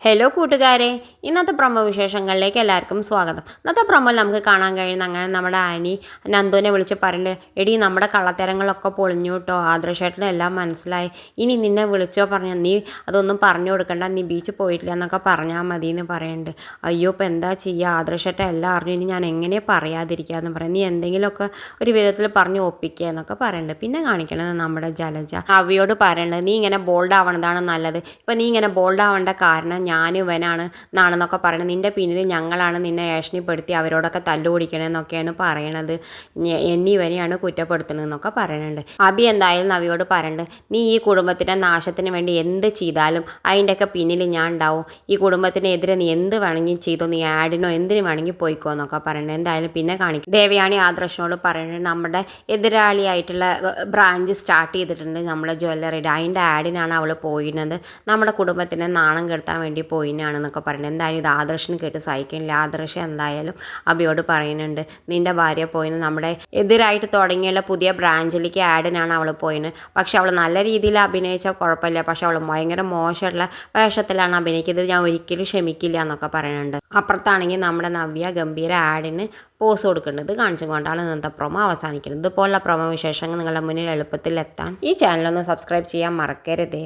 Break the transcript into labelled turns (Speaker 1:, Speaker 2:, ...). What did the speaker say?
Speaker 1: Hello കൂട്ടുകാരെ, ഇന്നത്തെ promo വിശേഷങ്ങളിലേക്ക് എല്ലാവർക്കും സ്വാഗതം. ഇന്നത്തെ പ്രൊമോയിൽ നമുക്ക് കാണാൻ കഴിയുന്ന അങ്ങനെ നമ്മുടെ ആനി നന്ദുവിനെ വിളിച്ച് പറയുന്നുണ്ട്, എടി നമ്മുടെ കള്ളത്തരങ്ങളൊക്കെ പൊളിഞ്ഞു കേട്ടോ, ആദർശേട്ടനെല്ലാം മനസ്സിലായി, ഇനി നിന്നെ വിളിച്ചോ പറഞ്ഞാൽ നീ അതൊന്നും പറഞ്ഞു കൊടുക്കണ്ട, നീ ബീച്ചിൽ പോയിട്ടില്ല എന്നൊക്കെ പറഞ്ഞാൽ മതി എന്ന് പറയുന്നുണ്ട്. അയ്യോ ഇപ്പം എന്താ ചെയ്യുക, ആദർശേട്ടൻ എല്ലാം അറിഞ്ഞു, ഇനി ഞാൻ എങ്ങനെ പറയാതിരിക്കുക എന്ന് പറയും, നീ എന്തെങ്കിലുമൊക്കെ ഒരു വിധത്തിൽ പറഞ്ഞു ഒപ്പിക്കുക എന്നൊക്കെ പറയുന്നുണ്ട്. പിന്നെ കാണിക്കണത് നമ്മുടെ ജലജ അവയോട് പറയുന്നുണ്ട്, നീ ഇങ്ങനെ ബോൾഡ് ആവണതാണ് നല്ലത്, ഇപ്പം നീ ഇങ്ങനെ ബോൾഡ് ആവേണ്ട കാരണം ഞാനും ഇവനാണ് എന്നാണെന്നൊക്കെ പറയുന്നത്, നിൻ്റെ പിന്നിൽ ഞങ്ങളാണ് നിന്നെ ഏഷണിപ്പെടുത്തി അവരോടൊക്കെ തല്ലുപിടിക്കണമെന്നൊക്കെയാണ് പറയണത്, എന്നെ ഇവനെയാണ് കുറ്റപ്പെടുത്തണമെന്നൊക്കെ പറയുന്നുണ്ട്. അബി എന്തായാലും നവിയോട് പറയുന്നുണ്ട്, നീ ഈ കുടുംബത്തിൻ്റെ നാശത്തിന് വേണ്ടി എന്ത് ചെയ്താലും അതിൻ്റെയൊക്കെ പിന്നിൽ ഞാൻ ഉണ്ടാവും, ഈ കുടുംബത്തിനെതിരെ നീ എന്ത് വേണമെങ്കിൽ ചെയ്തോ, നീ ആഡിനോ എന്തിനു വേണമെങ്കിൽ പോയിക്കോ എന്നൊക്കെ പറയുന്നുണ്ട്. എന്തായാലും പിന്നെ കാണിക്കും ദേവയാണി ആദർശനോട് പറയുന്നത്, നമ്മുടെ എതിരാളിയായിട്ടുള്ള ബ്രാഞ്ച് സ്റ്റാർട്ട് ചെയ്തിട്ടുണ്ട് നമ്മുടെ ജ്വല്ലറിയുടെ, അതിൻ്റെ ആഡിനാണ് അവൾ പോയിരുന്നത്, നമ്മുടെ കുടുംബത്തിനെ നാണം കെടുത്താൻ വേണ്ടി പോയിനാണെന്നൊക്കെ പറയുന്നത്. എന്തായാലും ഇത് ആദർശന് കേട്ട് സഹിക്കുന്നില്ല. ആദർശം എന്തായാലും അബിയോട് പറയുന്നുണ്ട്, നിൻ്റെ ഭാര്യ പോയിന്ന് നമ്മുടെ എതിരായിട്ട് തുടങ്ങിയുള്ള പുതിയ ബ്രാഞ്ചിലേക്ക് ആഡിനാണ് അവൾ പോയിന്, പക്ഷെ അവൾ നല്ല രീതിയിൽ അഭിനയിച്ചാൽ കുഴപ്പമില്ല, പക്ഷെ അവൾ ഭയങ്കര മോശമുള്ള വേഷത്തിലാണ് അഭിനയിക്കുന്നത്, ഞാൻ ഒരിക്കലും ക്ഷമിക്കില്ല എന്നൊക്കെ പറയുന്നുണ്ട്. അപ്പുറത്താണെങ്കിൽ നമ്മുടെ നവ്യ ഗംഭീര ആഡിന് പോസ് കൊടുക്കേണ്ടത് കാണിച്ചുകൊണ്ടാണ് ഇന്നത്തെ പ്രൊമോ അവസാനിക്കുന്നത്. ഇതുപോലുള്ള പ്രൊമോ വിശേഷങ്ങൾ നിങ്ങളുടെ മുന്നിൽ എളുപ്പത്തിൽ എത്താൻ ഈ ചാനലൊന്ന് സബ്സ്ക്രൈബ് ചെയ്യാൻ മറക്കരുത്.